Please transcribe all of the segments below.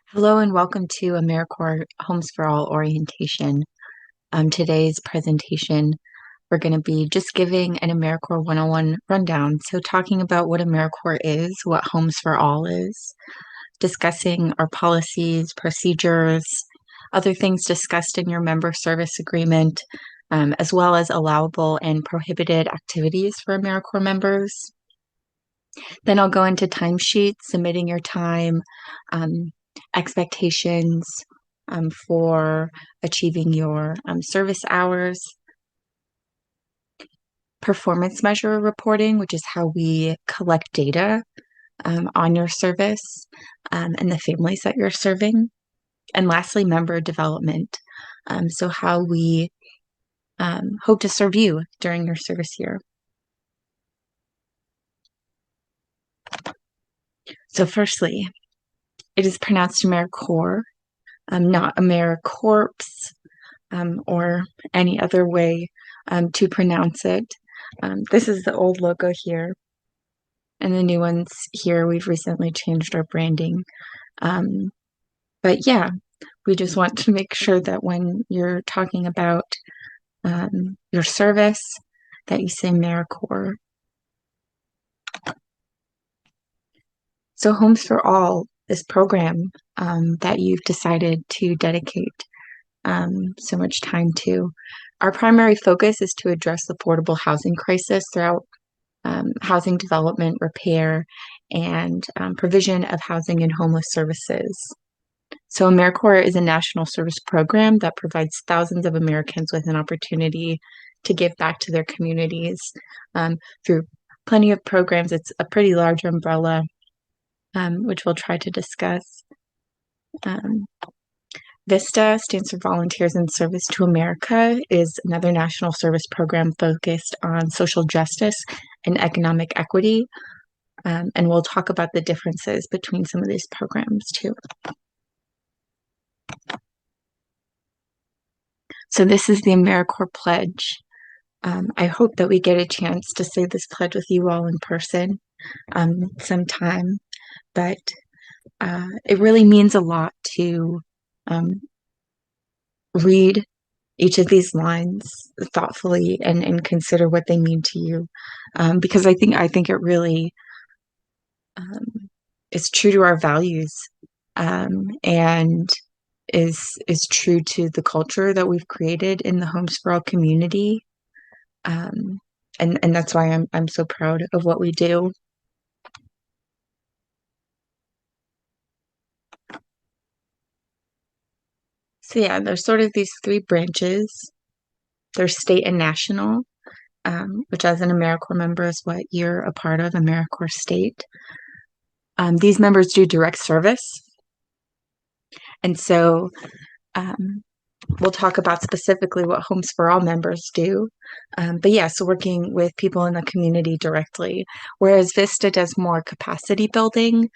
Hello and welcome to AmeriCorps Homes for All orientation. Today's presentation, we're going to be just giving an AmeriCorps 101 rundown. So talking about what AmeriCorps is, what Homes for All is, discussing our policies, procedures, other things discussed in your member service agreement, as well as allowable and prohibited activities for AmeriCorps members. Then I'll go into timesheets, submitting your time, expectations for achieving your service hours, performance measure reporting, which is how we collect data on your service and the families that you're serving. And lastly, member development. So how we hope to serve you during your service year. So firstly, it is pronounced AmeriCorps, not AmeriCorps, or any other way to pronounce it. This is the old logo here, and the new ones here, we've recently changed our branding. But yeah, we just want to make sure that when you're talking about your service, that you say AmeriCorps. So Homes for All, this program that you've decided to dedicate so much time to. Our primary focus is to address the affordable housing crisis throughout housing development, repair, and provision of housing and homeless services. So AmeriCorps is a national service program that provides thousands of Americans with an opportunity to give back to their communities through plenty of programs. It's a pretty large umbrella, which we'll try to discuss. VISTA stands for Volunteers in Service to America, is another national service program focused on social justice and economic equity. And we'll talk about the differences between some of these programs too. So this is the AmeriCorps Pledge. I hope that we get a chance to say this pledge with you all in person sometime, but it really means a lot to read each of these lines thoughtfully and consider what they mean to you, because I think it really is true to our values, and is true to the culture that we've created in the Homes for All community, and that's why I'm so proud of what we do. So yeah, there's sort of these three branches. There's state and national, which as an AmeriCorps member is what you're a part of, AmeriCorps State. These members do direct service. And so we'll talk about specifically what Homes for All members do. But yeah, so working with people in the community directly, whereas VISTA does more capacity building,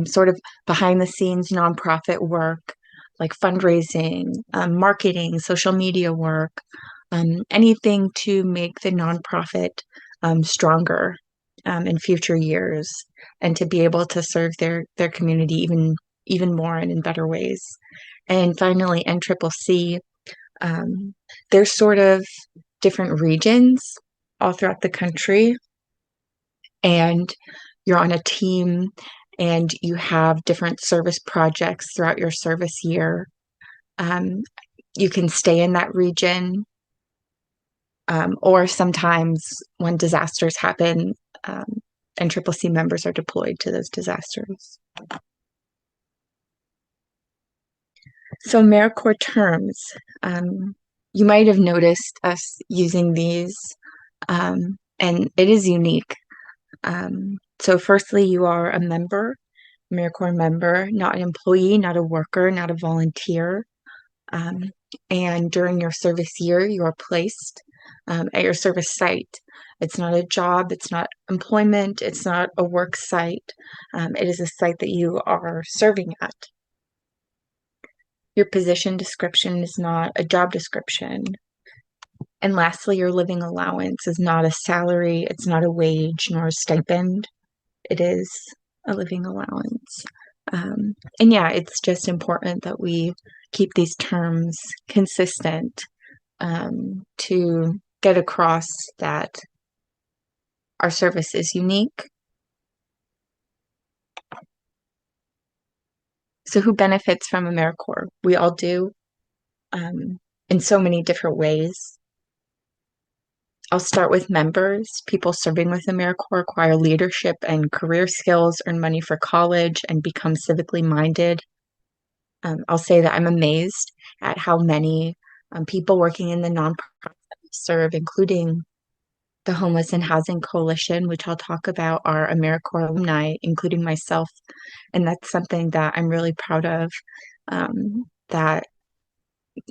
sort of behind the scenes nonprofit work, like fundraising, marketing, social media work, anything to make the nonprofit stronger in future years, and to be able to serve their community even more and in better ways. And finally, NCCC, there's sort of different regions all throughout the country, and you're on a team and you have different service projects throughout your service year. You can stay in that region, or sometimes when disasters happen, NCCC members are deployed to those disasters. So AmeriCorps terms, you might have noticed us using these, and it is unique. So firstly, you are a member, AmeriCorps member, not an employee, not a worker, not a volunteer. And during your service year, you are placed at your service site. It's not a job, it's not employment, it's not a work site. It is a site that you are serving at. Your position description is not a job description. And lastly, your living allowance is not a salary, it's not a wage nor a stipend. It is a living allowance. And yeah, it's just important that we keep these terms consistent to get across that our service is unique. So who benefits from AmeriCorps? We all do, in so many different ways. I'll start with members. People serving with AmeriCorps acquire leadership and career skills, earn money for college, and become civically minded. I'll say that I'm amazed at how many people working in the nonprofit that we serve, including the Homeless and Housing Coalition, which I'll talk about, are AmeriCorps alumni, including myself. And that's something that I'm really proud of, that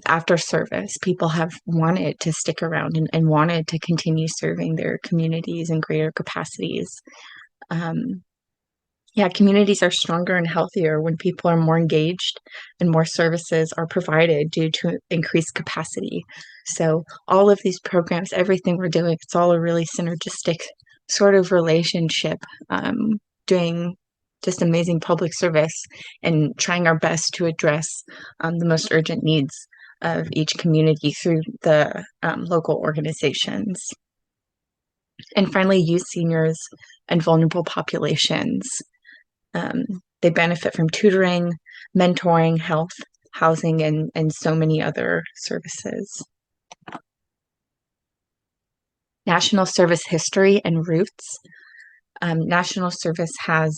after service, people have wanted to stick around and wanted to continue serving their communities in greater capacities. Um, yeah, communities are stronger and healthier when people are more engaged and more services are provided due to increased capacity. So all of these programs, everything we're doing, it's all a really synergistic sort of relationship, doing just amazing public service and trying our best to address the most urgent needs of each community through the local organizations. And finally, youth, seniors, and vulnerable populations. Um, they benefit from tutoring, mentoring, health, housing, and so many other services. National service history and roots. National service has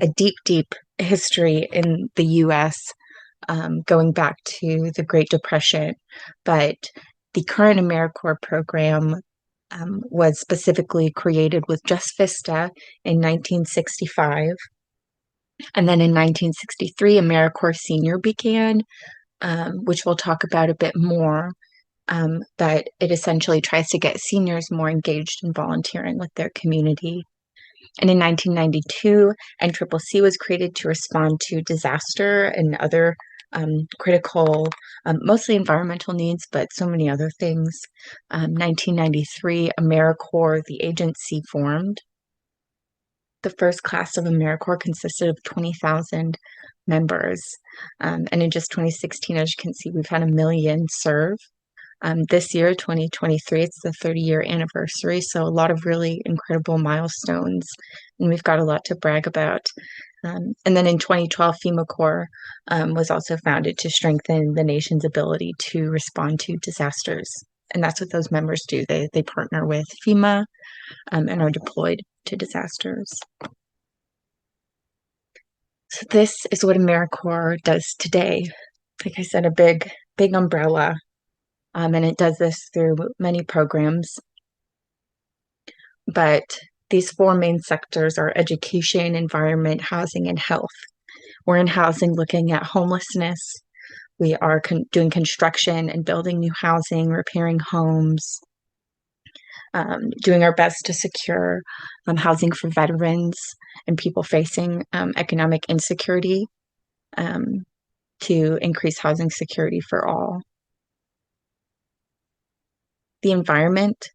a deep, deep history in the US, going back to the Great Depression. But the current AmeriCorps program was specifically created with Just Vista in 1965. And then in 1963, AmeriCorps Senior began, which we'll talk about a bit more. But it essentially tries to get seniors more engaged in volunteering with their community. And in 1992, NCCC was created to respond to disaster and other critical, mostly environmental needs, but so many other things. 1993, AmeriCorps, the agency, formed. The first class of AmeriCorps consisted of 20,000 members. And in just 2016, as you can see, we've had 1 million serve. This year, 2023, it's the 30-year anniversary, so a lot of really incredible milestones, and we've got a lot to brag about. And then in 2012, FEMA Corps was also founded to strengthen the nation's ability to respond to disasters. And that's what those members do. They partner with FEMA and are deployed to disasters. So this is what AmeriCorps does today. Like I said, a big, big umbrella. And it does this through many programs. But these four main sectors are education, environment, housing, and health. We're in housing looking at homelessness. We are doing construction and building new housing, repairing homes, doing our best to secure housing for veterans and people facing economic insecurity, to increase housing security for all. The environment,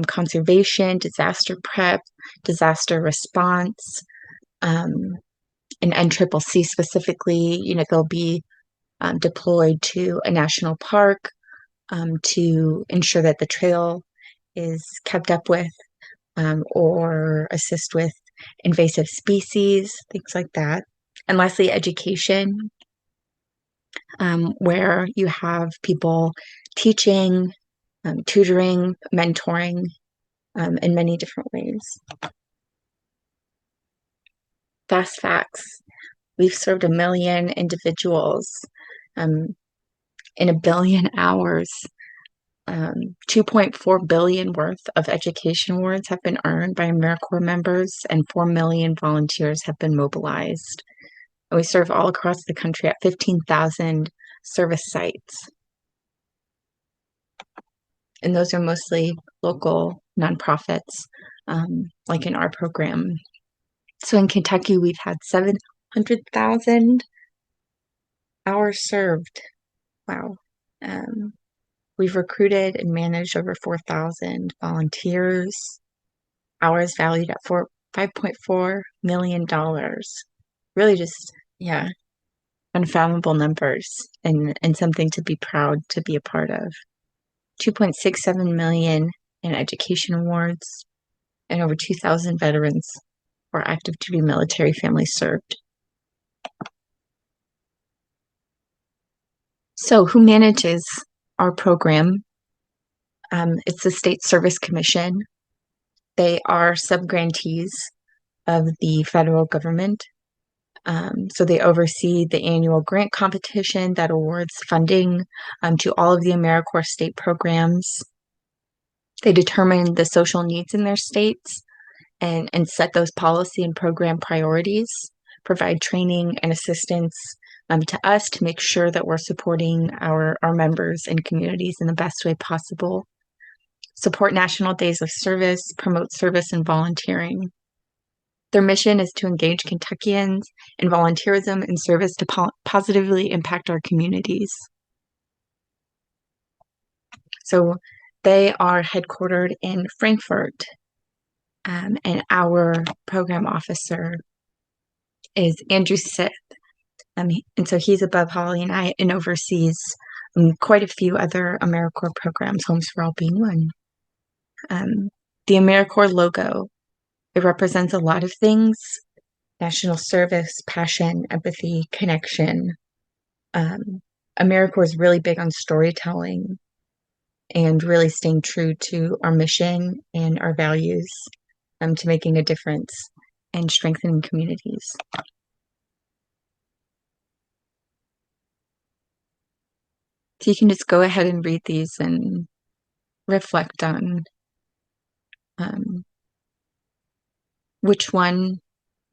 conservation, disaster prep, disaster response, and NCCC specifically, they'll be deployed to a national park to ensure that the trail is kept up with, or assist with invasive species, things like that. And lastly, education, where you have people teaching, tutoring, mentoring, in many different ways. Fast facts. We've served 1 million individuals in 1 billion hours. 2.4 billion worth of education awards have been earned by AmeriCorps members, and 4 million volunteers have been mobilized. And we serve all across the country at 15,000 service sites. And those are mostly local nonprofits, like in our program. So in Kentucky, we've had 700,000 hours served. Wow. We've recruited and managed over 4,000 volunteers, hours valued at $5.4 million. Really just Yeah, unfathomable numbers and something to be proud to be a part of. 2.67 million in education awards and over 2,000 veterans or active duty military families served. So, who manages our program? It's the State Service Commission. They are subgrantees of the federal government. So they oversee the annual grant competition that awards funding to all of the AmeriCorps state programs. They determine the social needs in their states and set those policy and program priorities, provide training and assistance to us to make sure that we're supporting our members and communities in the best way possible, support national days of service, promote service and volunteering. Their mission is to engage Kentuckians in volunteerism and service to positively impact our communities. So they are headquartered in Frankfort, and our program officer is Andrew Sith. And so he's above Holly and I and oversees quite a few other AmeriCorps programs, Homes for All being one. The AmeriCorps logo, it represents a lot of things: national service, passion, empathy, connection. AmeriCorps is really big on storytelling and really staying true to our mission and our values to making a difference and strengthening communities. So you can just go ahead and read these and reflect on which one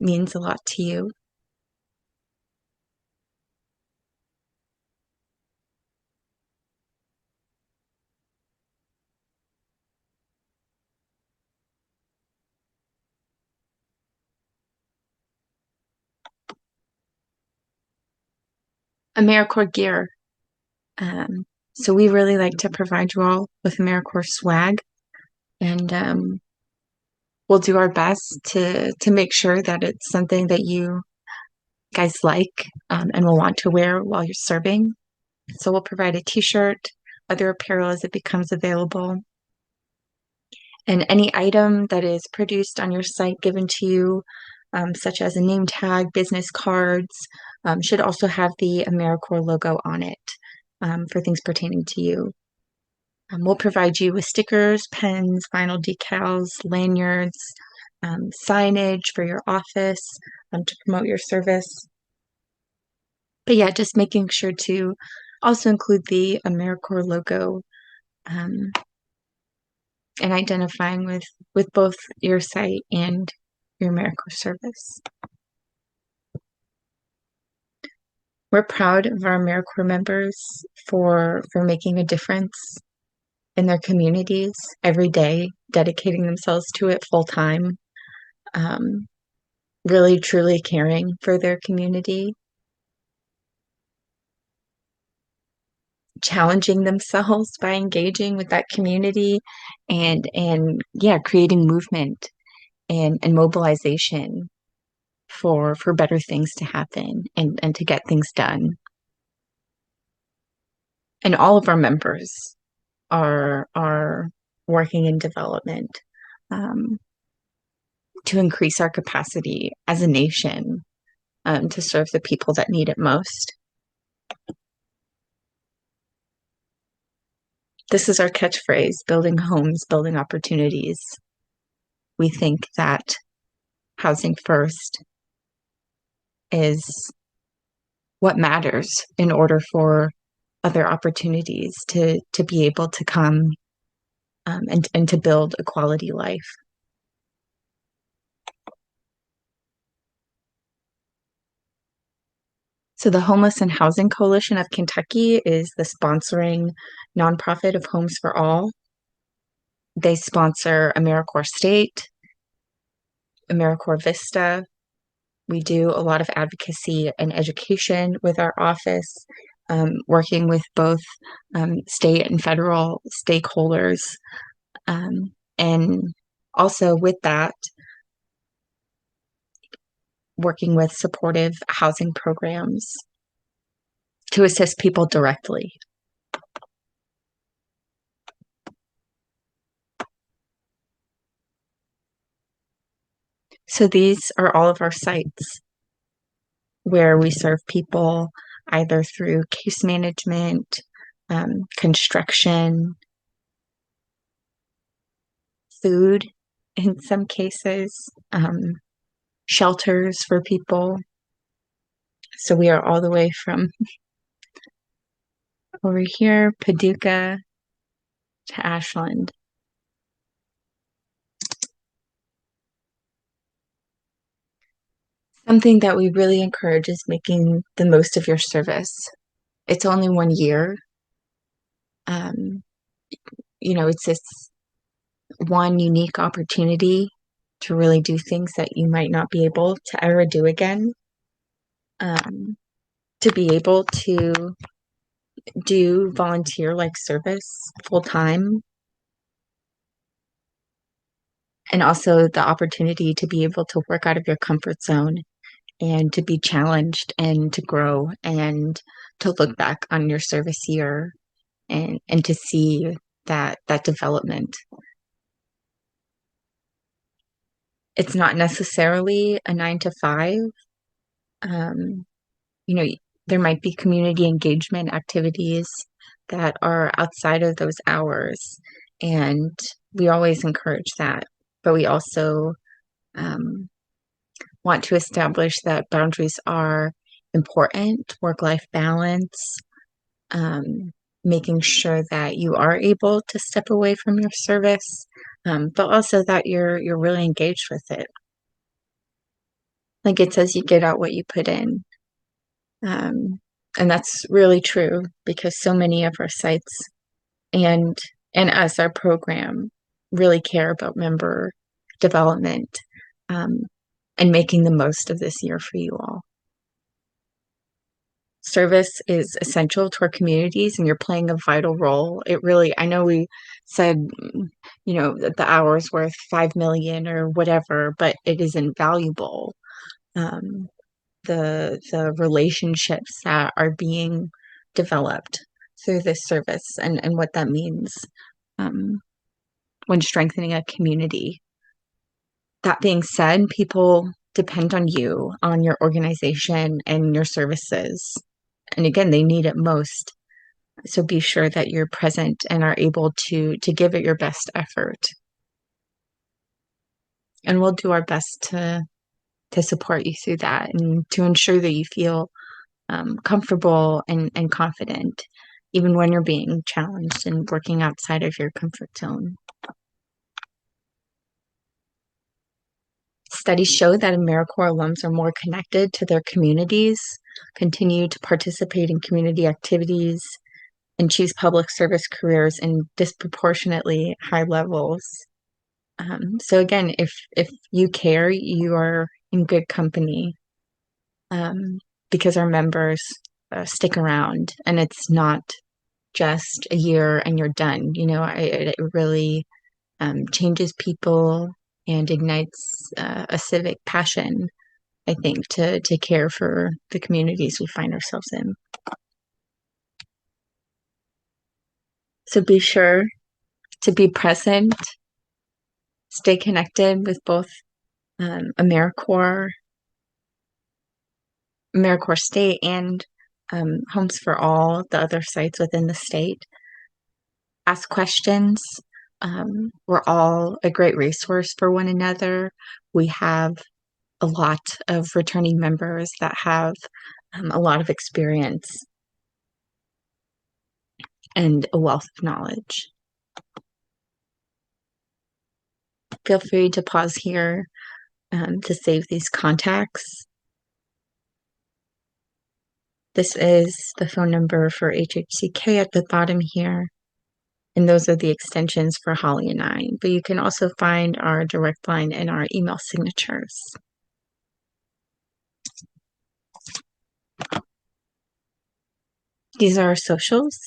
means a lot to you. AmeriCorps gear. So we really like to provide you all with AmeriCorps swag, and we'll do our best to make sure that it's something that you guys like and will want to wear while you're serving. So we'll provide a t-shirt, other apparel as it becomes available. And any item that is produced on your site given to you, such as a name tag, business cards, should also have the AmeriCorps logo on it for things pertaining to you. We'll provide you with stickers, pens, vinyl decals, lanyards, signage for your office to promote your service. But yeah, just making sure to also include the AmeriCorps logo and identifying with both your site and your AmeriCorps service. We're proud of our AmeriCorps members for making a difference in their communities every day, dedicating themselves to it full time, really truly caring for their community, challenging themselves by engaging with that community and yeah, creating movement and mobilization for better things to happen and to get things done. And all of our members are working in development to increase our capacity as a nation to serve the people that need it most. This is our catchphrase: building homes, building opportunities. We think that housing first is what matters in order for other opportunities to be able to come and to build a quality life. So the Homeless and Housing Coalition of Kentucky is the sponsoring nonprofit of Homes for All. They sponsor AmeriCorps State, AmeriCorps Vista. We do a lot of advocacy and education with our office, working with both state and federal stakeholders. And also with that, working with supportive housing programs to assist people directly. So these are all of our sites where we serve people either through case management, construction, food in some cases, shelters for people. So we are all the way from over here, Paducah, to Ashland. Something that we really encourage is making the most of your service. It's only 1 year. Um, it's this one unique opportunity to really do things that you might not be able to ever do again. To be able to do volunteer-like service full time, and also the opportunity to be able to work out of your comfort zone and to be challenged and to grow and to look back on your service year and to see that development. It's not necessarily a 9 to 5. Um, you know, there might be community engagement activities that are outside of those hours, and we always encourage that. But we also want to establish that boundaries are important, work-life balance, making sure that you are able to step away from your service, but also that you're really engaged with it. Like it says, you get out what you put in. And that's really true because so many of our sites and us, our program, really care about member development, and making the most of this year for you all. Service is essential to our communities and you're playing a vital role. It really, I know we said, that the hour's worth 5 million or whatever, but it is invaluable. The relationships that are being developed through this service and what that means when strengthening a community. That being said, people depend on you, on your organization and your services. And again, they need it most. So be sure that you're present and are able to give it your best effort. And we'll do our best to support you through that and to ensure that you feel comfortable and confident, even when you're being challenged and working outside of your comfort zone. Studies show that AmeriCorps alums are more connected to their communities, continue to participate in community activities, and choose public service careers in disproportionately high levels. So again, if you care, you are in good company, because our members stick around, and it's not just a year and you're done. It really changes people and ignites a civic passion, I think, to care for the communities we find ourselves in. So be sure to be present, stay connected with both AmeriCorps State and Homes for All, the other sites within the state. Ask questions. We're all a great resource for one another. We have a lot of returning members that have a lot of experience and a wealth of knowledge. Feel free to pause here to save these contacts. This is the phone number for HHCK at the bottom here. And those are the extensions for Holly and I. But you can also find our direct line in our email signatures. These are our socials.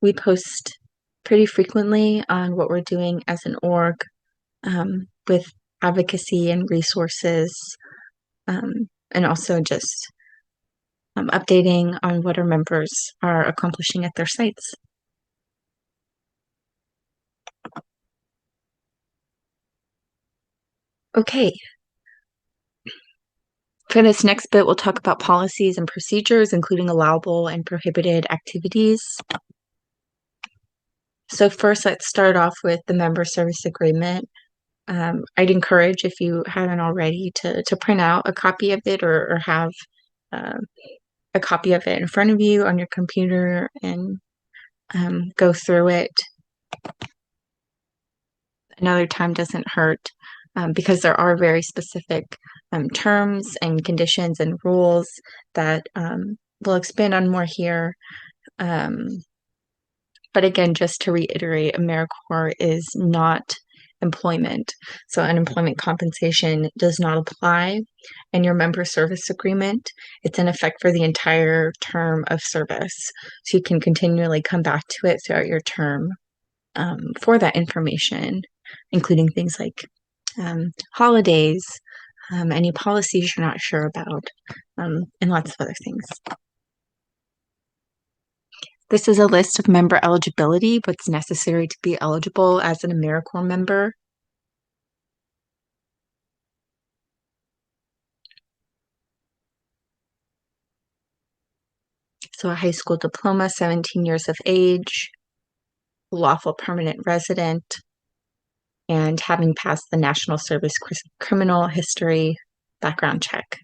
We post pretty frequently on what we're doing as an org, with advocacy and resources, and also just updating on what our members are accomplishing at their sites. Okay. For this next bit, we'll talk about policies and procedures, including allowable and prohibited activities. So first, let's start off with the member service agreement. I'd encourage, if you haven't already, to print out a copy of it or have a copy of it in front of you on your computer and go through it. Another time doesn't hurt, because there are very specific terms and conditions and rules that we'll expand on more here. But again, just to reiterate, AmeriCorps is not employment. So unemployment compensation does not apply in your member service agreement. It's in effect for the entire term of service. So you can continually come back to it throughout your term for that information, including things like holidays, any policies you're not sure about, and lots of other things. This is a list of member eligibility, what's necessary to be eligible as an AmeriCorps member. So a high school diploma, 17 years of age, lawful permanent resident, and having passed the National Service Criminal History background check.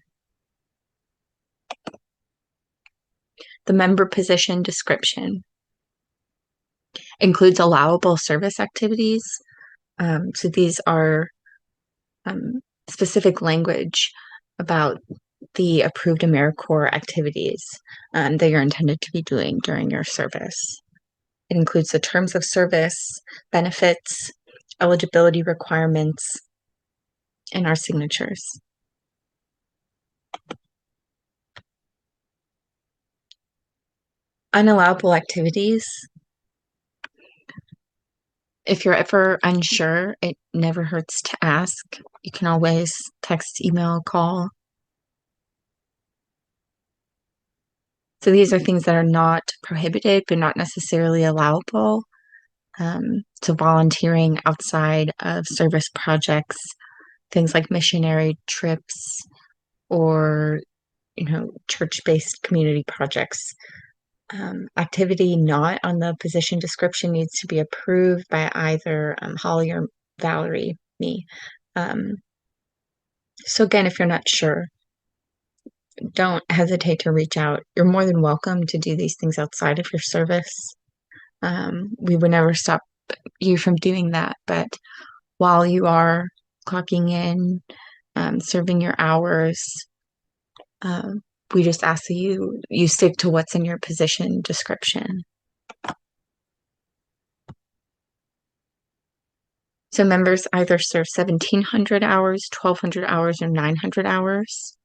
The member position description includes allowable service activities. So these are specific language about the approved AmeriCorps activities that you're intended to be doing during your service. It includes the terms of service, benefits, eligibility requirements, and our signatures. Unallowable activities. If you're ever unsure, it never hurts to ask. You can always text, email, call. So these are things that are not prohibited, but not necessarily allowable. So volunteering outside of service projects, things like missionary trips or, church-based community projects. Activity not on the position description needs to be approved by either Holly or Valerie, me. So again, if you're not sure, don't hesitate to reach out. You're more than welcome to do these things outside of your service. We would never stop you from doing that, but while you are clocking in, serving your hours, we just ask that you stick to what's in your position description. So members either serve 1,700 hours, 1,200 hours, or 900 hours.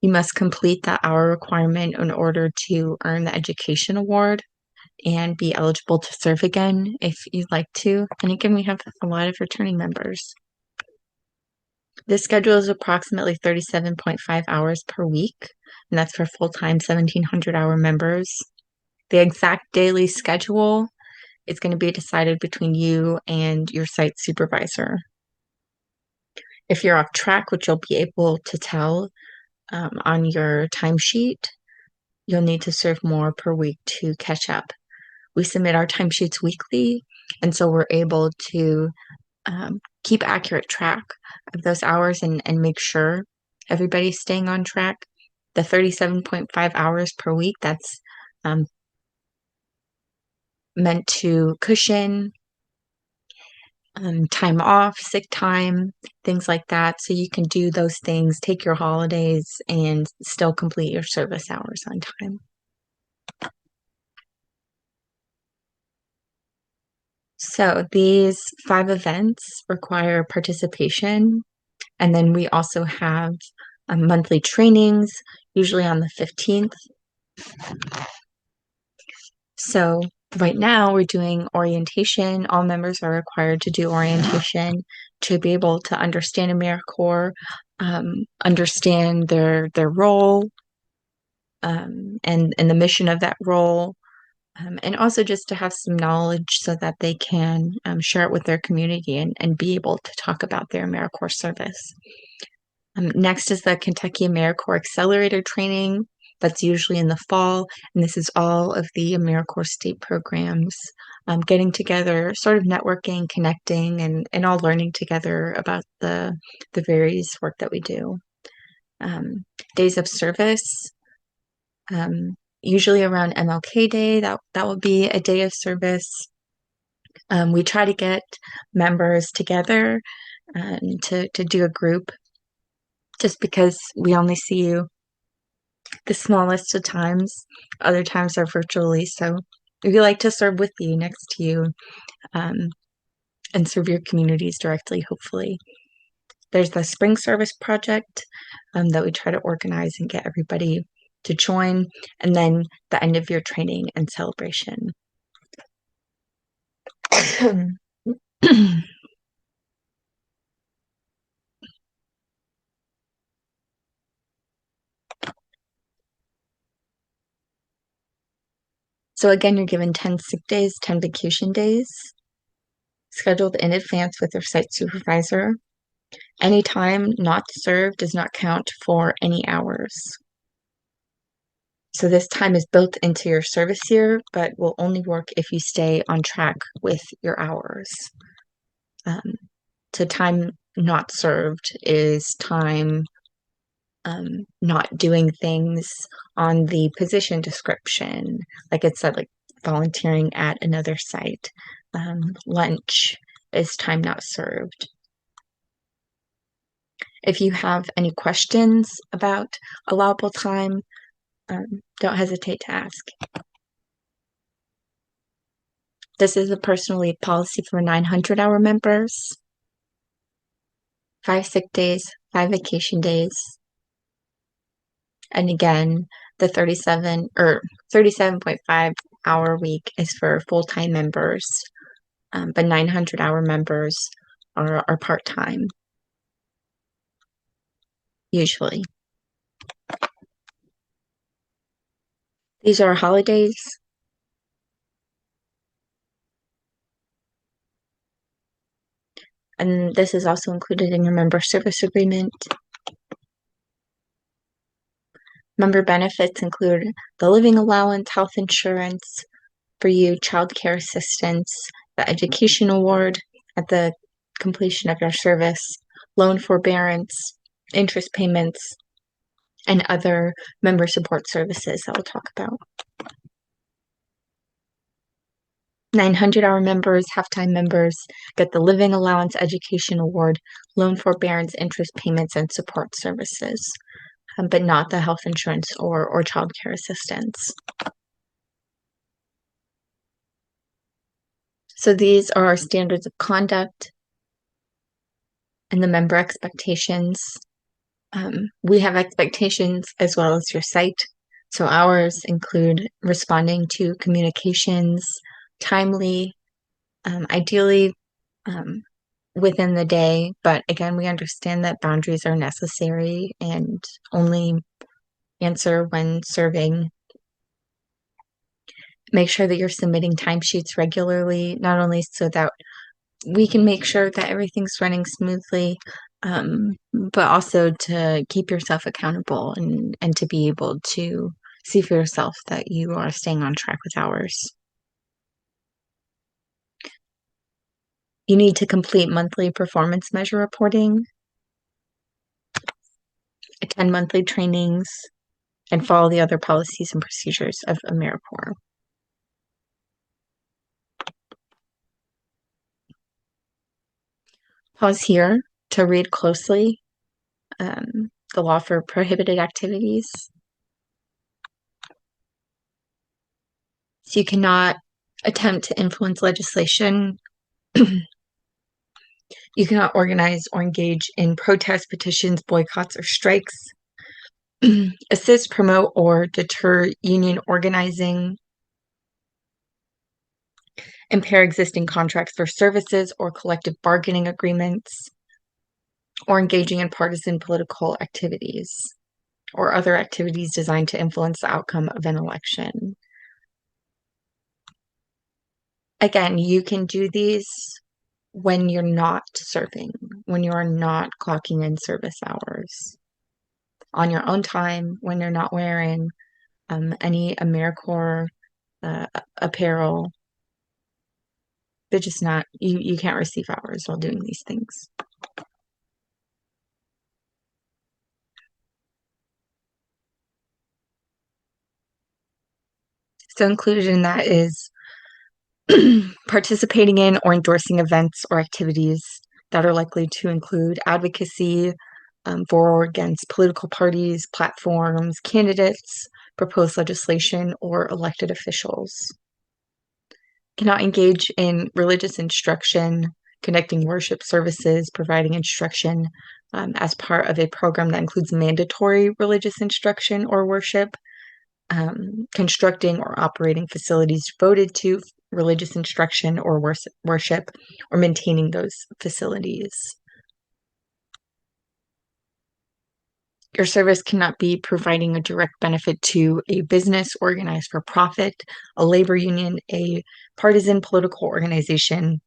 You must complete that hour requirement in order to earn the education award and be eligible to serve again if you'd like to. And again, we have a lot of returning members. This schedule is approximately 37.5 hours per week, and that's for full-time 1,700-hour members. The exact daily schedule is going to be decided between you and your site supervisor. If you're off track, which you'll be able to tell on your timesheet, you'll need to serve more per week to catch up. We submit our timesheets weekly, and so we're able to keep accurate track of those hours and make sure everybody's staying on track. The 37.5 hours per week, that's meant to cushion time off, sick time, things like that. So you can do those things, take your holidays, and still complete your service hours on time. So these 5 events require participation. And then we also have monthly trainings, usually on the 15th. So right now we're doing orientation. All members are required to do orientation to be able to understand AmeriCorps, understand their role, and the mission of that role, and also just to have some knowledge so that they can share it with their community and be able to talk about their AmeriCorps service. Next is the Kentucky AmeriCorps Accelerator Training. That's usually in the fall, and this is all of the AmeriCorps state programs getting together, sort of networking, connecting, and all learning together about the various work that we do. Days of service, usually around MLK Day, that would be a day of service. We try to get members together to do a group, just because we only see you the smallest of times. Other times are virtually. So if you like to serve with you, next to you, and serve your communities directly, hopefully. There's the Spring Service Project that we try to organize and get everybody to join, and then the end of year training and celebration. So again, you're given 10 sick days, 10 vacation days, scheduled in advance with your site supervisor. Any time not served does not count for any hours. So this time is built into your service year, but will only work if you stay on track with your hours. So time not served is time not doing things on the position description, like it said, like volunteering at another site. Lunch is time not served. If you have any questions about allowable time, don't hesitate to ask. This is a personal leave policy for 900-hour members. 5 sick days, 5 vacation days. And again, the 37.5 hour week is for full-time members, but 900-hour members are part-time, usually. These are holidays. And this is also included in your member service agreement. Member benefits include the living allowance, health insurance for you, child care assistance, the education award at the completion of your service, loan forbearance, interest payments, and other member support services that we'll talk about. 900-hour members, half-time members get the living allowance, education award, loan forbearance, interest payments, and support services, but not the health insurance or child care assistance. So these are our standards of conduct and the member expectations. We have expectations as well as your site. So ours include responding to communications timely, ideally within the day. But again, we understand that boundaries are necessary and only answer when serving. Make sure that you're submitting timesheets regularly, not only so that we can make sure that everything's running smoothly, but also to keep yourself accountable and to be able to see for yourself that you are staying on track with hours. You need to complete monthly performance measure reporting, attend monthly trainings, and follow the other policies and procedures of AmeriCorps. Pause here to read closely the law for prohibited activities. So you cannot attempt to influence legislation. You cannot organize or engage in protests, petitions, boycotts, or strikes. Assist, promote, or deter union organizing. impair existing contracts for services or collective bargaining agreements, or engaging in partisan political activities or other activities designed to influence the outcome of an election. Again, you can do these when you're not serving, when you are not clocking in service hours, on your own time, when you're not wearing any AmeriCorps apparel. They're just not, you can't receive hours while doing these things. So included in that is participating in or endorsing events or activities that are likely to include advocacy for or against political parties, platforms, candidates, proposed legislation, or elected officials. Cannot engage in religious instruction, conducting worship services, providing instruction as part of a program that includes mandatory religious instruction or worship, constructing or operating facilities devoted to religious instruction or worship, or maintaining those facilities. Your service cannot be providing a direct benefit to a business organized for profit, a labor union, a partisan political organization,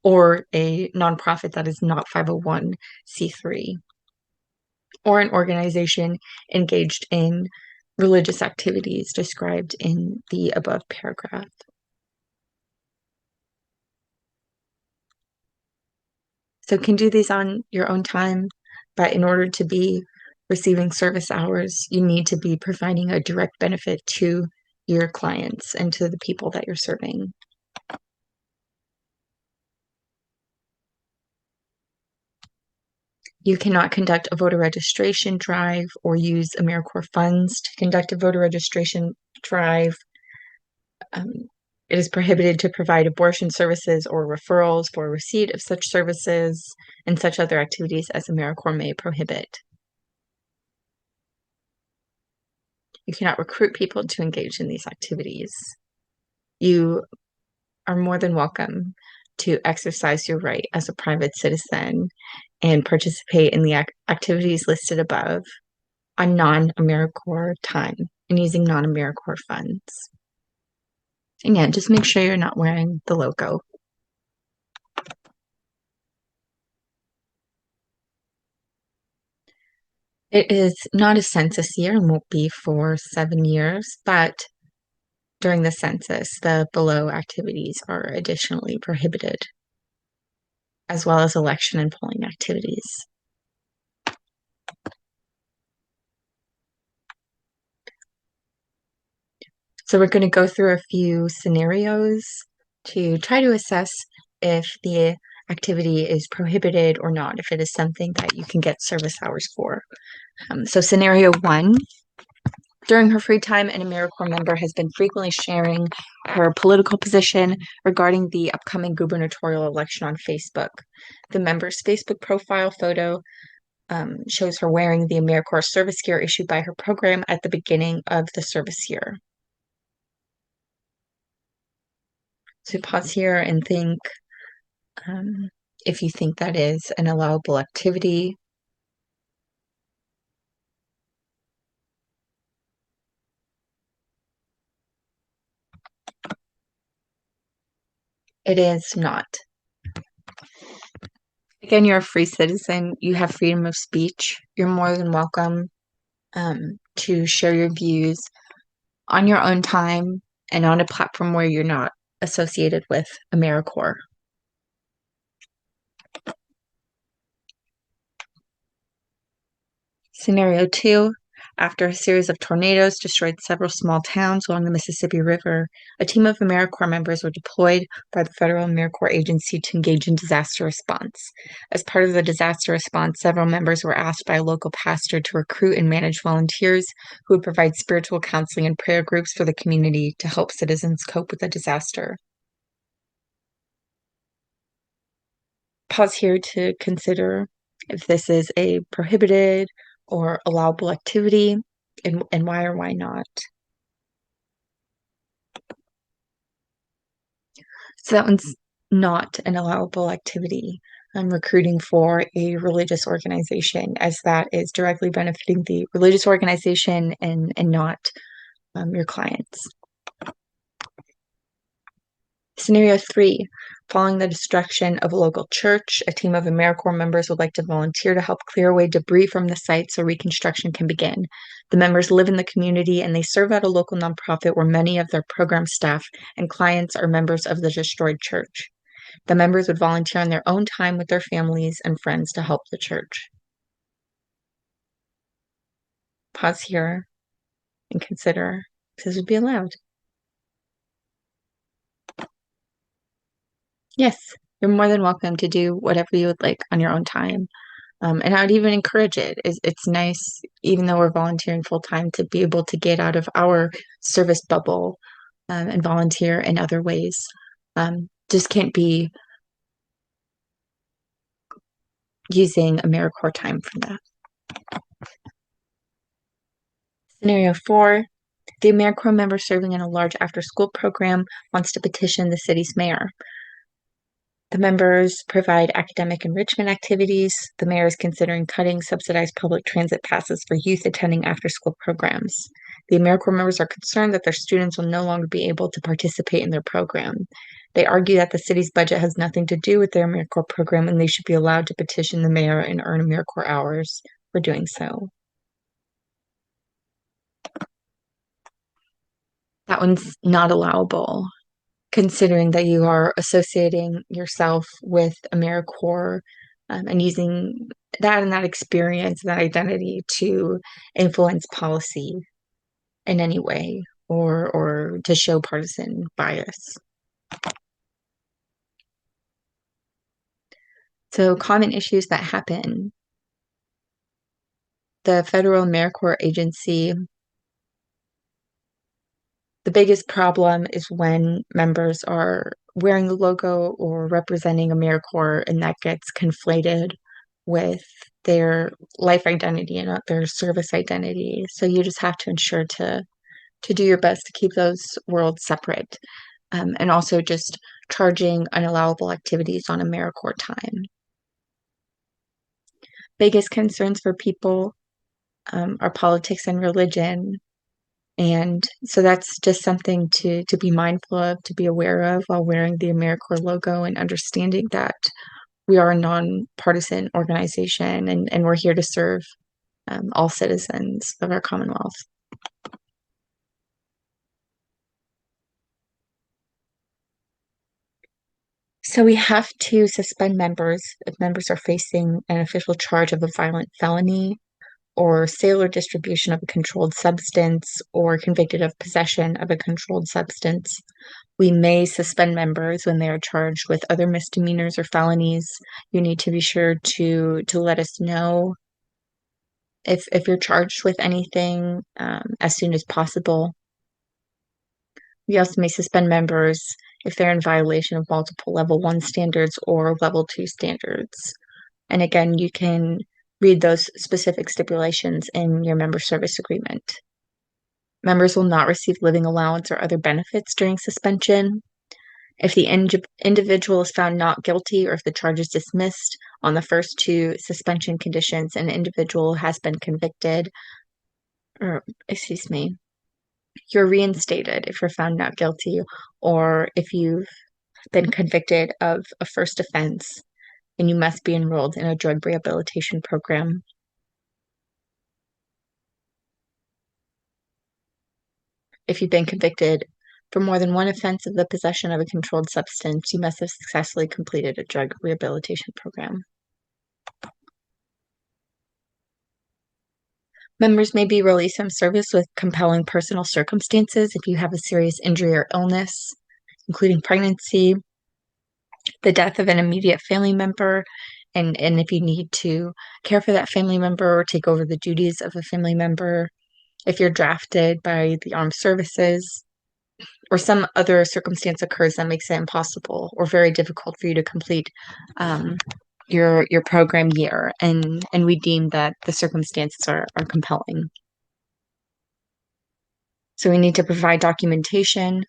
or a nonprofit that is not 501c3, or an organization engaged in religious activities described in the above paragraph. So can do these on your own time, but in order to be receiving service hours, you need to be providing a direct benefit to your clients and to the people that you're serving. You cannot conduct a voter registration drive or use AmeriCorps funds to conduct a voter registration drive. It is prohibited to provide abortion services or referrals for receipt of such services and such other activities as AmeriCorps may prohibit. You cannot recruit people to engage in these activities. You are more than welcome to exercise your right as a private citizen and participate in the activities listed above on non-AmeriCorps time and using non-AmeriCorps funds. And yeah, just make sure you're not wearing the logo. It is not a census year and won't be for 7 years, but during the census, the below activities are additionally prohibited, as well as election and polling activities. So we're going to go through a few scenarios to try to assess if the activity is prohibited or not, if it is something that you can get service hours for. So scenario 1, during her free time, an AmeriCorps member has been frequently sharing her political position regarding the upcoming gubernatorial election on Facebook. The member's Facebook profile photo shows her wearing the AmeriCorps service gear issued by her program at the beginning of the service year. So pause here and think if you think that is an allowable activity. It is not. Again, you're a free citizen. You have freedom of speech. You're more than welcome to share your views on your own time and on a platform where you're not associated with AmeriCorps. Scenario 2, after a series of tornadoes destroyed several small towns along the Mississippi River, a team of AmeriCorps members were deployed by the Federal AmeriCorps Agency to engage in disaster response. As part of the disaster response, several members were asked by a local pastor to recruit and manage volunteers who would provide spiritual counseling and prayer groups for the community to help citizens cope with the disaster. Pause here to consider if this is a prohibited or allowable activity and why or why not. So that one's not an allowable activity. I'm recruiting for a religious organization, as that is directly benefiting the religious organization and not your clients. Scenario 3, following the destruction of a local church, a team of AmeriCorps members would like to volunteer to help clear away debris from the site so reconstruction can begin. The members live in the community and they serve at a local nonprofit where many of their program staff and clients are members of the destroyed church. The members would volunteer on their own time with their families and friends to help the church. Pause here and consider if this would be allowed. Yes, you're more than welcome to do whatever you would like on your own time. And I would even encourage it. It's nice, even though we're volunteering full time, to be able to get out of our service bubble and volunteer in other ways. Just can't be using AmeriCorps time for that. Scenario 4, the AmeriCorps member serving in a large after-school program wants to petition the city's mayor. The members provide academic enrichment activities. The mayor is considering cutting subsidized public transit passes for youth attending after-school programs. The AmeriCorps members are concerned that their students will no longer be able to participate in their program. They argue that the city's budget has nothing to do with their AmeriCorps program and they should be allowed to petition the mayor and earn AmeriCorps hours for doing so. That one's not allowable, considering that you are associating yourself with AmeriCorps and using that and that experience, that identity to influence policy in any way or to show partisan bias. So common issues that happen. The Federal AmeriCorps Agency, the biggest problem is when members are wearing the logo or representing AmeriCorps, and that gets conflated with their life identity and not their service identity. So you just have to ensure to do your best to keep those worlds separate. And also just charging unallowable activities on AmeriCorps time. Biggest concerns for people are politics and religion. And so that's just something to be mindful of, to be aware of while wearing the AmeriCorps logo and understanding that we are a nonpartisan organization and we're here to serve all citizens of our Commonwealth. So we have to suspend members if members are facing an official charge of a violent felony or sale or distribution of a controlled substance or convicted of possession of a controlled substance. We may suspend members when they are charged with other misdemeanors or felonies. You need to be sure to let us know if you're charged with anything as soon as possible. We also may suspend members if they're in violation of multiple level 1 standards or level 2 standards. And again, you can read those specific stipulations in your member service agreement. Members will not receive living allowance or other benefits during suspension. If the individual is found not guilty or if the charge is dismissed on the first 2 suspension conditions, an individual has been convicted, or excuse me, you're reinstated if you're found not guilty or if you've been convicted of a first offense and you must be enrolled in a drug rehabilitation program. If you've been convicted for more than one offense of the possession of a controlled substance, you must have successfully completed a drug rehabilitation program. Members may be released from service with compelling personal circumstances if you have a serious injury or illness, including pregnancy, the death of an immediate family member, and if you need to care for that family member or take over the duties of a family member, if you're drafted by the armed services, or some other circumstance occurs that makes it impossible or very difficult for you to complete your program year, and we deem that the circumstances are compelling. So we need to provide documentation.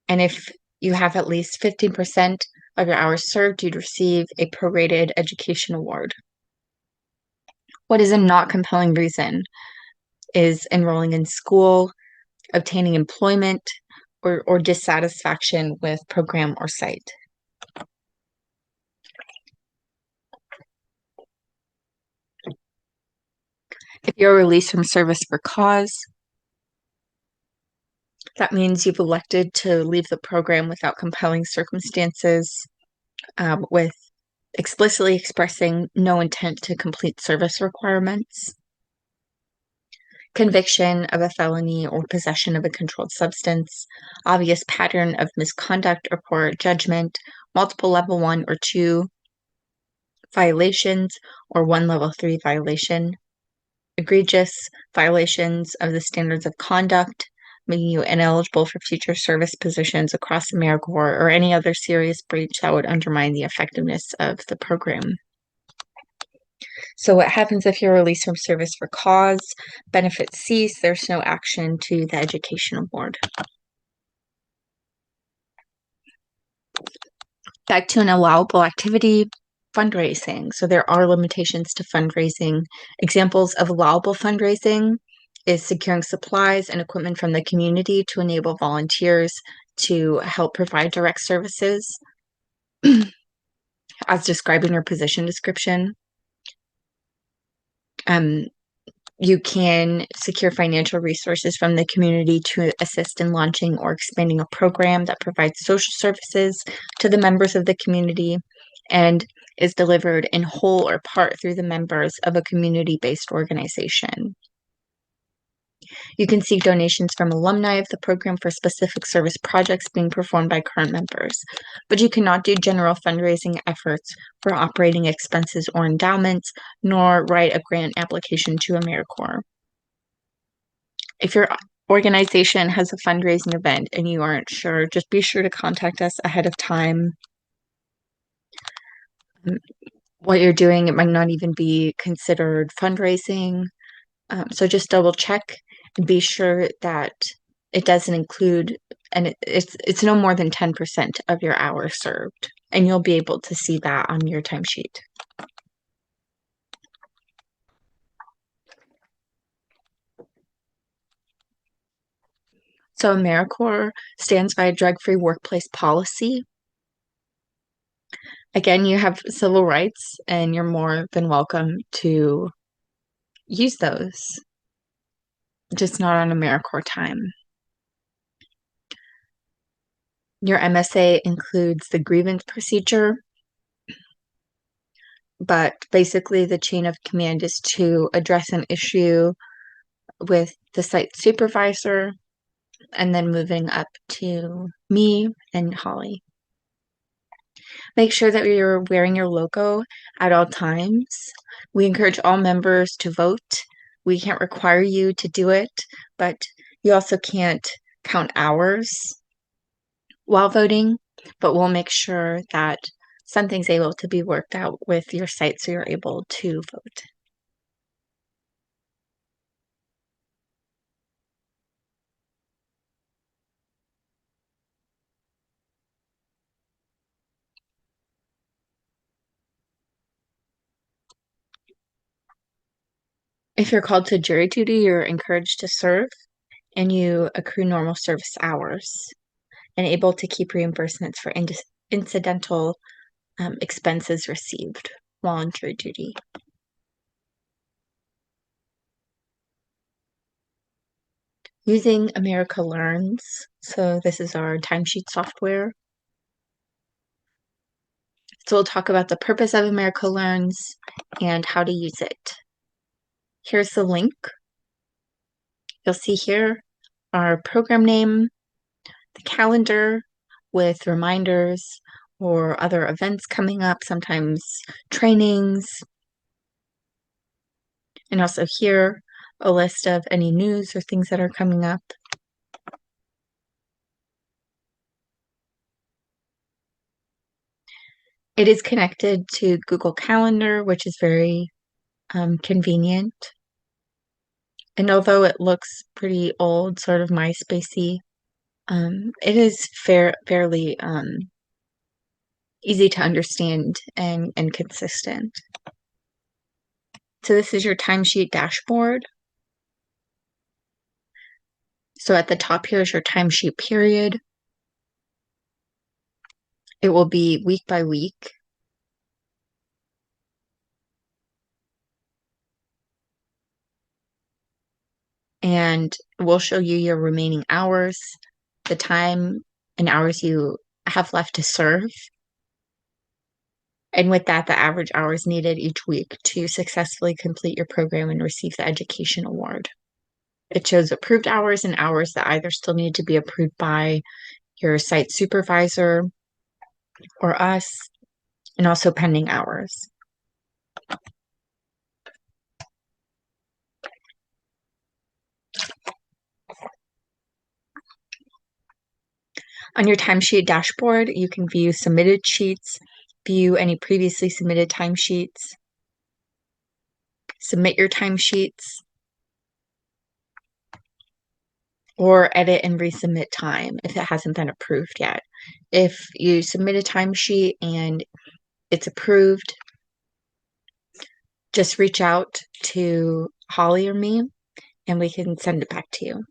And if you have at least 15% of your hours served, you'd receive a prorated education award. What is a not compelling reason is enrolling in school, obtaining employment, or dissatisfaction with program or site. If you're released from service for cause, that means you've elected to leave the program without compelling circumstances, with explicitly expressing no intent to complete service requirements, conviction of a felony or possession of a controlled substance, obvious pattern of misconduct or poor judgment, multiple level 1 or 2 violations, or one level 3 violation, egregious violations of the standards of conduct, making you ineligible for future service positions across AmeriCorps, or any other serious breach that would undermine the effectiveness of the program. So what happens if you're released from service for cause? Benefits cease. There's no action to the education award. Back to an allowable activity, fundraising. So there are limitations to fundraising. Examples of allowable fundraising is securing supplies and equipment from the community to enable volunteers to help provide direct services as described in your position description. You can secure financial resources from the community to assist in launching or expanding a program that provides social services to the members of the community and is delivered in whole or part through the members of a community-based organization. You can seek donations from alumni of the program for specific service projects being performed by current members, but you cannot do general fundraising efforts for operating expenses or endowments, nor write a grant application to AmeriCorps. If your organization has a fundraising event and you aren't sure, just be sure to contact us ahead of time. What you're doing, it might not even be considered fundraising. So just double check and be sure that it doesn't include, and it's no more than 10% of your hours served, and you'll be able to see that on your timesheet. So AmeriCorps stands by a drug-free workplace policy. Again, you have civil rights, and you're more than welcome to use those, just not on AmeriCorps time. Your MSA includes the grievance procedure, but basically the chain of command is to address an issue with the site supervisor and then moving up to me and Holly. Make sure that you're wearing your logo at all times. We encourage all members to vote. We can't require you to do it, but you also can't count hours while voting, but we'll make sure that something's able to be worked out with your site so you're able to vote. If you're called to jury duty, you're encouraged to serve, and you accrue normal service hours and able to keep reimbursements for incidental expenses received while on jury duty. Using America Learns, so this is our timesheet software. So we'll talk about the purpose of America Learns and how to use it. Here's the link. You'll see here our program name, the calendar with reminders or other events coming up, sometimes trainings, and also here a list of any news or things that are coming up. It is connected to Google Calendar, which is very convenient. And although it looks pretty old, sort of MySpacey, It is fairly easy to understand and consistent. So this is your timesheet dashboard. So at the top here is your timesheet period. It will be week by week. And we'll show you your remaining hours, the time and hours you have left to serve. And with that, the average hours needed each week to successfully complete your program and receive the education award. It shows approved hours and hours that either still need to be approved by your site supervisor or us, and also pending hours. On your timesheet dashboard, you can view submitted sheets, view any previously submitted timesheets, submit your timesheets, or edit and resubmit time if it hasn't been approved yet. If you submit a timesheet and it's approved, just reach out to Holly or me and we can send it back to you.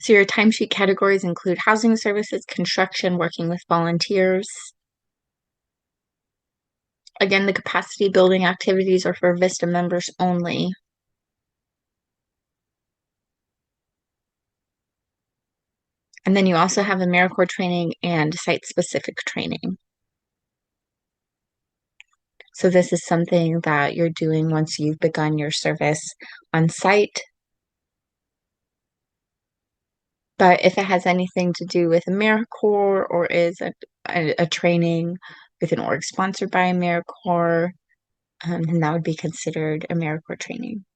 So your timesheet categories include housing services, construction, working with volunteers. Again, the capacity building activities are for VISTA members only. And then you also have AmeriCorps training and site-specific training. So this is something that you're doing once you've begun your service on site. But if it has anything to do with AmeriCorps or is a training with an org sponsored by AmeriCorps, then that would be considered AmeriCorps training.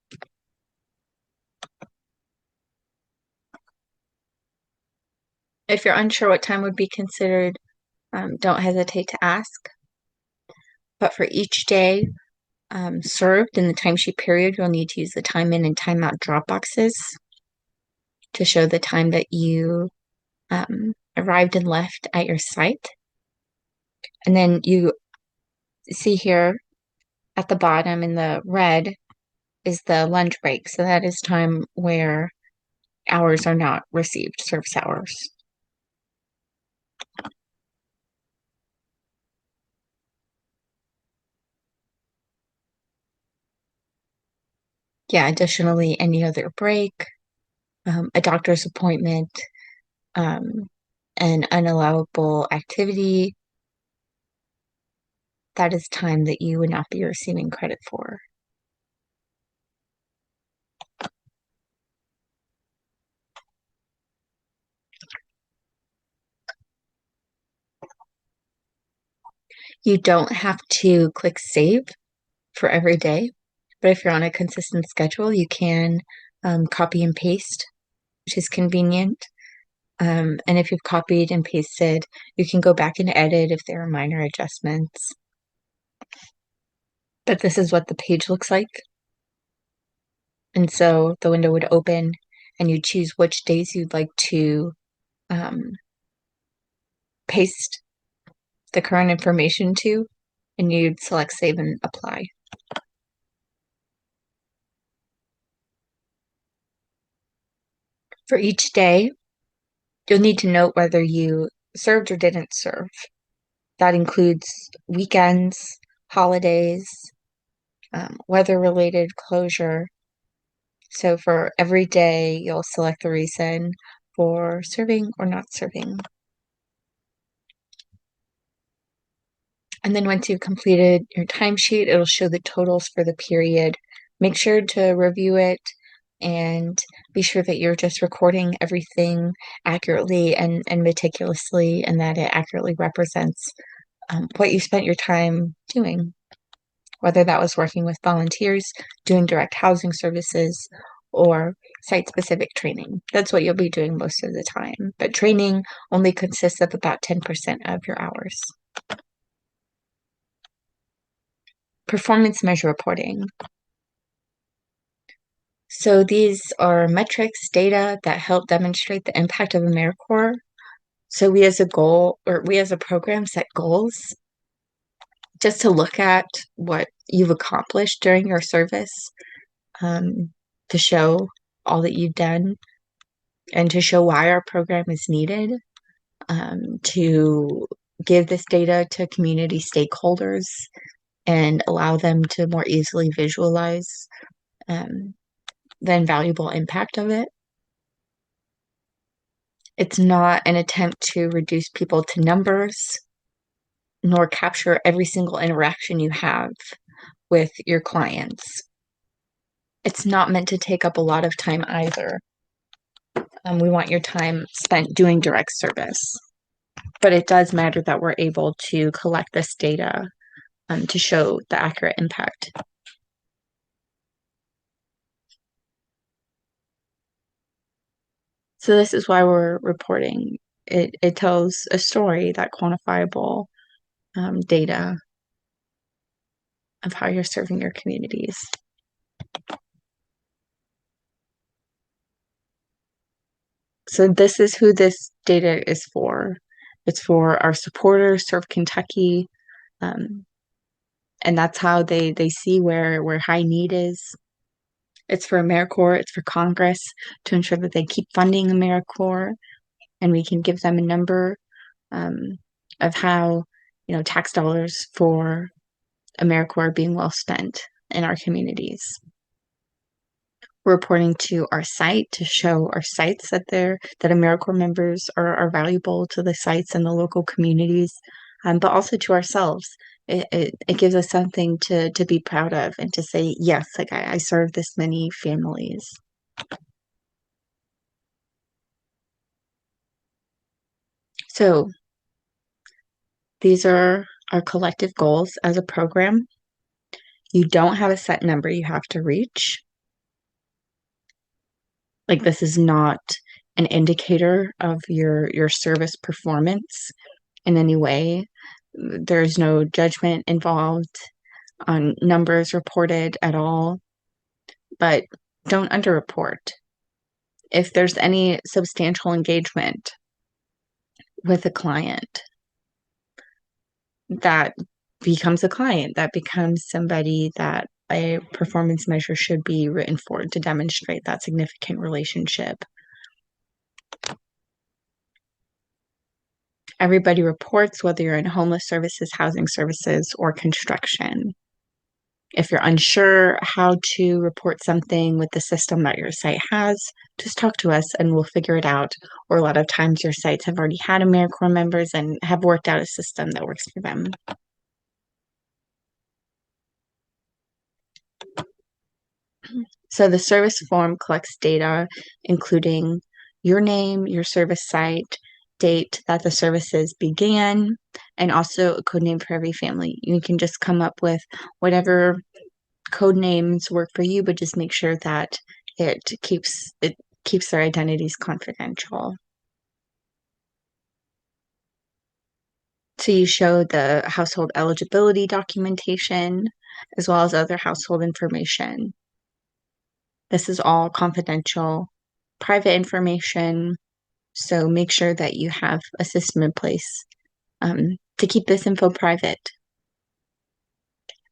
If you're unsure what time would be considered, don't hesitate to ask. But for each day served in the timesheet period, you'll need to use the time in and time out drop boxes to show the time that you arrived and left at your site. And then you see here at the bottom in the red is the lunch break. So that is time where hours are not received, service hours. Yeah, additionally, any other break, a doctor's appointment, an unallowable activity, that is time that you would not be receiving credit for. You don't have to click save for every day, but if you're on a consistent schedule, you can copy and paste, which is convenient. And if you've copied and pasted, you can go back and edit if there are minor adjustments. But this is what the page looks like. And so the window would open and you choose which days you'd like to paste the current information to, and you'd select save and apply. For each day, you'll need to note whether you served or didn't serve. That includes weekends, holidays, weather-related closure. So for every day, you'll select the reason for serving or not serving. And then once you've completed your timesheet, it'll show the totals for the period. Make sure to review it and be sure that you're just recording everything accurately and meticulously, and that it accurately represents what you spent your time doing, whether that was working with volunteers, doing direct housing services, or site-specific training. That's what you'll be doing most of the time. But training only consists of about 10% of your hours. Performance measure reporting. So these are metrics, data that help demonstrate the impact of AmeriCorps. So we as a program set goals just to look at what you've accomplished during your service, to show all that you've done and to show why our program is needed, to give this data to community stakeholders and allow them to more easily visualize the invaluable impact of it. It's not an attempt to reduce people to numbers, nor capture every single interaction you have with your clients. It's not meant to take up a lot of time either. We want your time spent doing direct service. But it does matter that we're able to collect this data to show the accurate impact. So this is why we're reporting. It tells a story, that quantifiable data of how you're serving your communities. So this is who this data is for. It's for our supporters, Serve Kentucky, and that's how they see where high need is. It's for AmeriCorps, it's for Congress to ensure that they keep funding AmeriCorps, and we can give them a number of how, tax dollars for AmeriCorps are being well spent in our communities. We're reporting to our site to show our sites that AmeriCorps members are valuable to the sites and the local communities, but also to ourselves. It gives us something to be proud of and to say, yes, like I serve this many families. So these are our collective goals as a program. You don't have a set number you have to reach. Like, this is not an indicator of your service performance in any way. There's no judgment involved on numbers reported at all, but don't underreport. If there's any substantial engagement with a client, that becomes a client, that becomes somebody that a performance measure should be written for to demonstrate that significant relationship. Everybody reports, whether you're in homeless services, housing services, or construction. If you're unsure how to report something with the system that your site has, just talk to us and we'll figure it out. Or a lot of times your sites have already had AmeriCorps members and have worked out a system that works for them. So the service form collects data, including your name, your service site, date that the services began, and also a code name for every family. You can just come up with whatever code names work for you, but just make sure that it keeps their identities confidential. So you show the household eligibility documentation as well as other household information. This is all confidential, private information. So make sure that you have a system in place to keep this info private.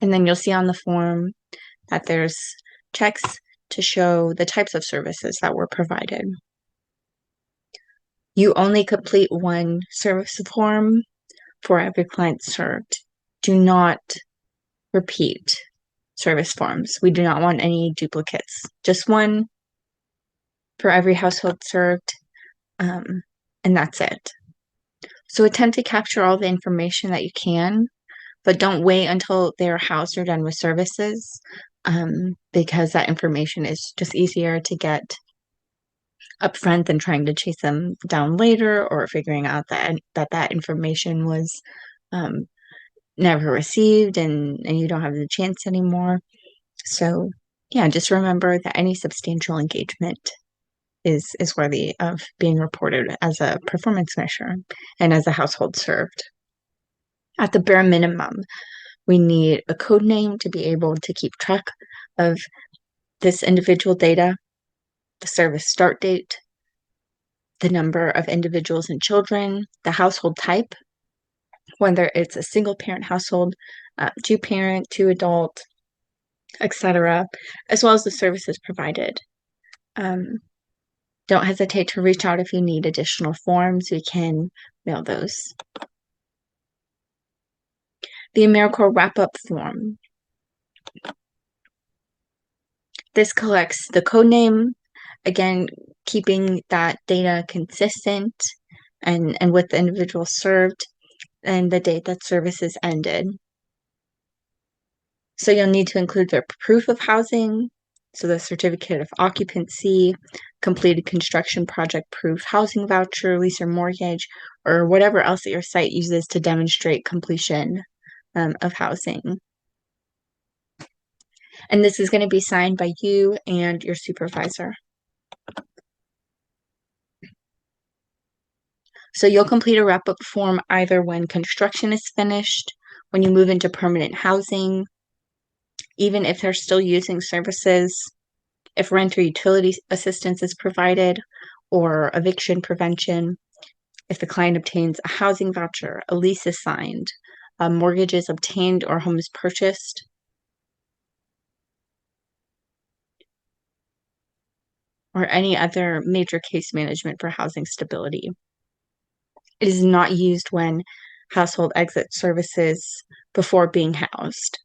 And then you'll see on the form that there's checks to show the types of services that were provided. You only complete one service form for every client served. Do not repeat service forms. We do not want any duplicates. Just one for every household served, and that's it. So attempt to capture all the information that you can, but don't wait until they're housed or done with services, because that information is just easier to get upfront than trying to chase them down later or figuring out that information was never received and you don't have the chance anymore. So yeah, just remember that any substantial engagement is worthy of being reported as a performance measure and as a household served. At the bare minimum, We need a code name to be able to keep track of this individual data, the service start date, the number of individuals and children, the household type, whether it's a single parent household, two parent, two adult, etc., as well as the services provided. Don't hesitate to reach out if you need additional forms. We can mail those. The AmeriCorps wrap-up form. This collects the code name, again, keeping that data consistent and with the individual served, and the date that services ended. So you'll need to include their proof of housing, so the certificate of occupancy, completed construction project proof, housing voucher, lease or mortgage, or whatever else that your site uses to demonstrate completion of housing. And this is going to be signed by you and your supervisor. So you'll complete a wrap-up form either when construction is finished, when you move into permanent housing, even if they're still using services, if rent or utility assistance is provided, or eviction prevention, if the client obtains a housing voucher, a lease is signed, a mortgage is obtained, or home is purchased. Or any other major case management for housing stability. It is not used when household exit services before being housed.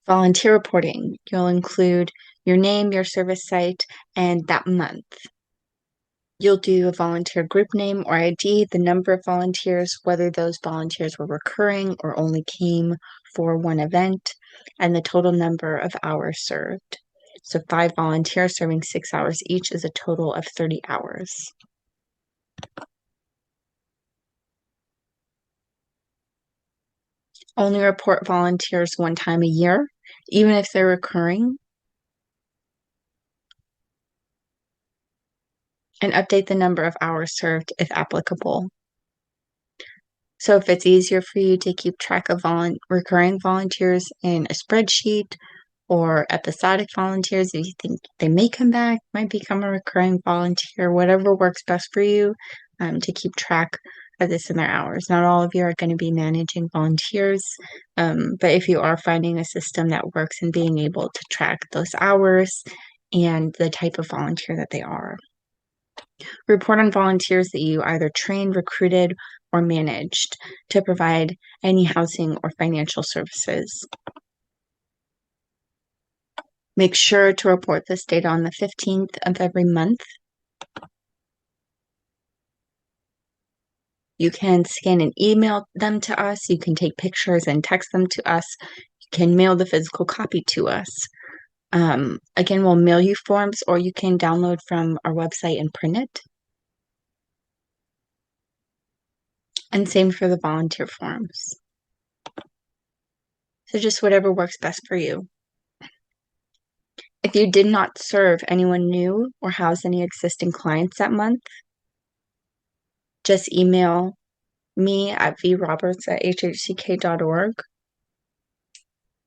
Volunteer reporting. You'll include your name, your service site, and that month. You'll do a volunteer group name or ID, the number of volunteers, whether those volunteers were recurring or only came for one event, and the total number of hours served. So 5 volunteers serving 6 hours each is a total of 30 hours. Only report volunteers one time a year, even if they're recurring. And update the number of hours served if applicable. So if it's easier for you to keep track of recurring volunteers in a spreadsheet, or episodic volunteers, if you think they may come back, might become a recurring volunteer, whatever works best for you, to keep track of this in their hours. Not all of you are going to be managing volunteers, but if you are finding a system that works and being able to track those hours and the type of volunteer that they are. Report on volunteers that you either trained, recruited, or managed to provide any housing or financial services. Make sure to report this data on the 15th of every month. You can scan and email them to us. You can take pictures and text them to us. You can mail the physical copy to us. Again, we'll mail you forms, or you can download from our website and print it. And same for the volunteer forms. So just whatever works best for you. If you did not serve anyone new or house any existing clients that month, just email me at vroberts@hhck.org.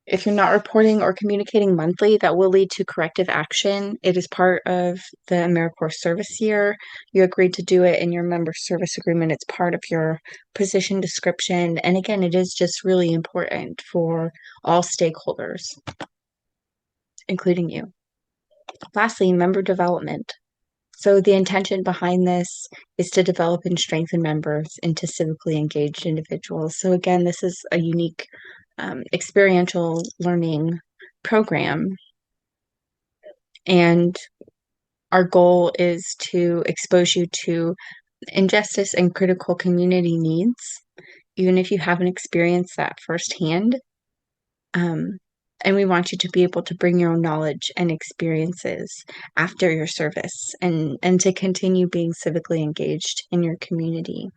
If you're not reporting or communicating monthly, that will lead to corrective action. It is part of the AmeriCorps service year. You agreed to do it in your member service agreement. It's part of your position description. And again, it is just really important for all stakeholders, including you. Lastly, member development. So the intention behind this is to develop and strengthen members into civically engaged individuals. So again, this is a unique experiential learning program. And our goal is to expose you to injustice and critical community needs, even if you haven't experienced that firsthand. And we want you to be able to bring your own knowledge and experiences after your service and to continue being civically engaged in your community.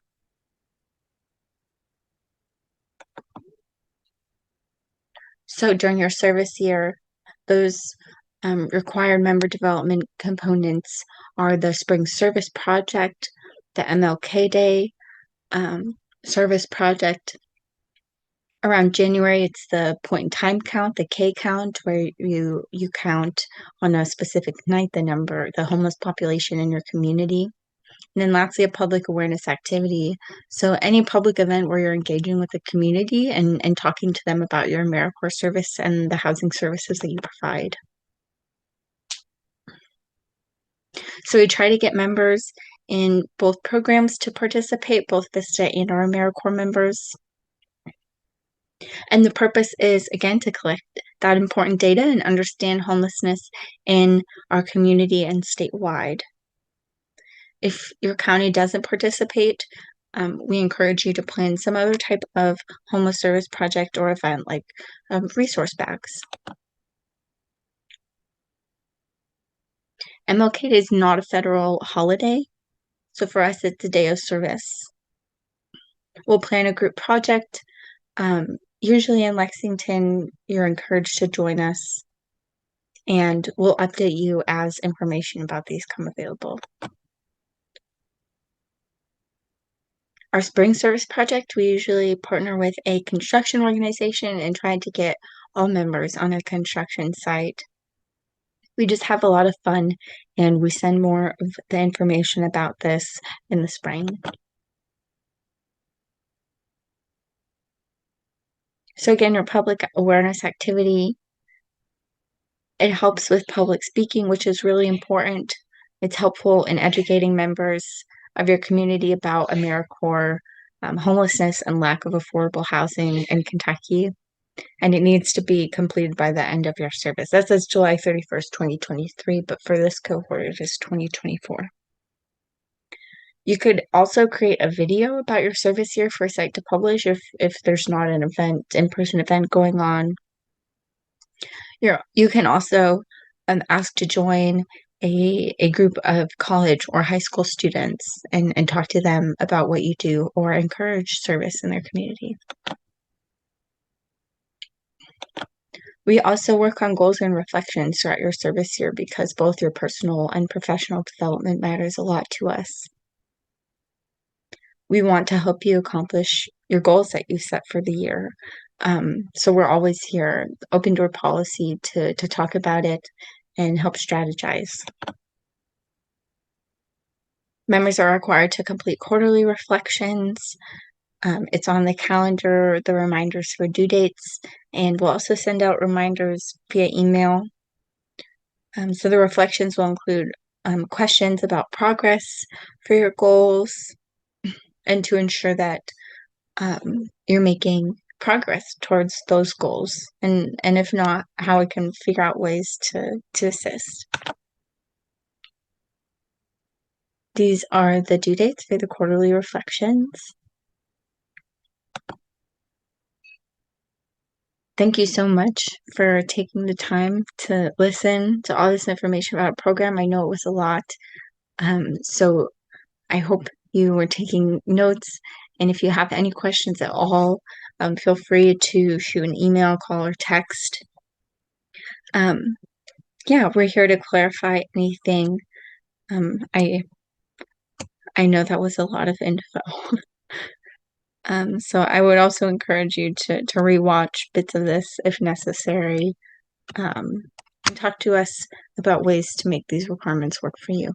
So during your service year, those required member development components are the Spring Service Project, the MLK Day, service project. Around January, it's the point in time count, the K count, where you count on a specific night the homeless population in your community. And then lastly, a public awareness activity. So any public event where you're engaging with the community and talking to them about your AmeriCorps service and the housing services that you provide. So we try to get members in both programs to participate, both VISTA and our AmeriCorps members. And the purpose is, again, to collect that important data and understand homelessness in our community and statewide. If your county doesn't participate, we encourage you to plan some other type of homeless service project or event like resource bags. MLK Day is not a federal holiday, so for us, it's a day of service. We'll plan a group project. Usually in Lexington, you're encouraged to join us, and we'll update you as information about these come available. Our spring service project, we usually partner with a construction organization and try to get all members on a construction site. We just have a lot of fun, and we send more of the information about this in the spring. So again, your public awareness activity, it helps with public speaking, which is really important. It's helpful in educating members of your community about AmeriCorps, homelessness, and lack of affordable housing in Kentucky. And it needs to be completed by the end of your service. That says July 31st, 2023, but for this cohort, it is 2024. You could also create a video about your service year for a site to publish if there's not an in-person event going on. You can also ask to join a group of college or high school students and talk to them about what you do or encourage service in their community. We also work on goals and reflections throughout your service year because both your personal and professional development matters a lot to us. We want to help you accomplish your goals that you set for the year. So we're always here, open door policy to talk about it and help strategize. Members are required to complete quarterly reflections. It's on the calendar, the reminders for due dates, and we'll also send out reminders via email. So the reflections will include questions about progress for your goals and to ensure that you're making progress towards those goals. And if not, how we can figure out ways to assist. These are the due dates for the quarterly reflections. Thank you so much for taking the time to listen to all this information about our program. I know it was a lot. So I hope you were taking notes. And if you have any questions at all, feel free to shoot an email, call, or text. Yeah, we're here to clarify anything. I know that was a lot of info. So I would also encourage you to rewatch bits of this if necessary, and talk to us about ways to make these requirements work for you.